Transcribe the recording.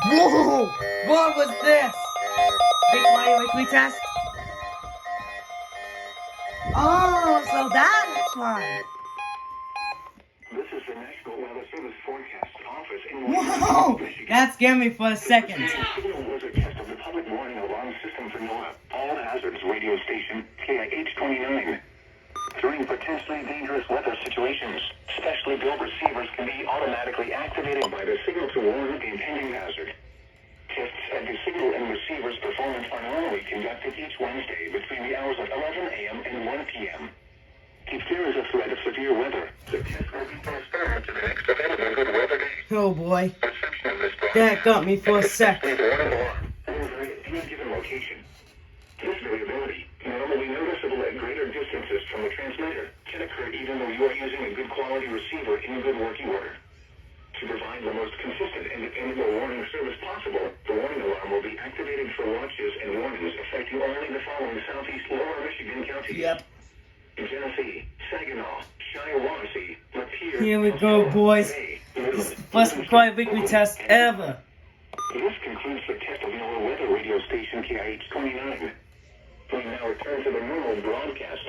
Whoa! What was this? Weekly test? Oh, so that's why. This is the National Weather Service Forecast Office in Whoa! That scared me for a second. Signal was a test of the public warning alarm system for NOAA All Hazards radio station KIH-29. During potentially dangerous weather situations, specially built receivers can be automatically activated by the signal to warn the impending hazard. Tests of the signal and receiver's performance are normally conducted each Wednesday between the hours of 11 a.m. and 1 p.m. If there is a threat of severe weather, the test will be postponed to the next available good weather day. Oh boy. Reception of this broadcast That got me for a sec. is warning alarm over any given location. This variability, normally noticeable at greater distances from the transmitter, can occur even though you are using a good quality receiver in good working order. To provide the most consistent and dependable warning service possible, the warning alarm will be activated for watches and warnings affecting only the following southeast lower Michigan counties. Yep. Genesee, Saginaw, Shiawassee, Lapeer, Here we go, boys. This is the first recorded weekly test ever. This concludes the test of NOAA weather radio station KIH-29. We now return to the normal broadcast.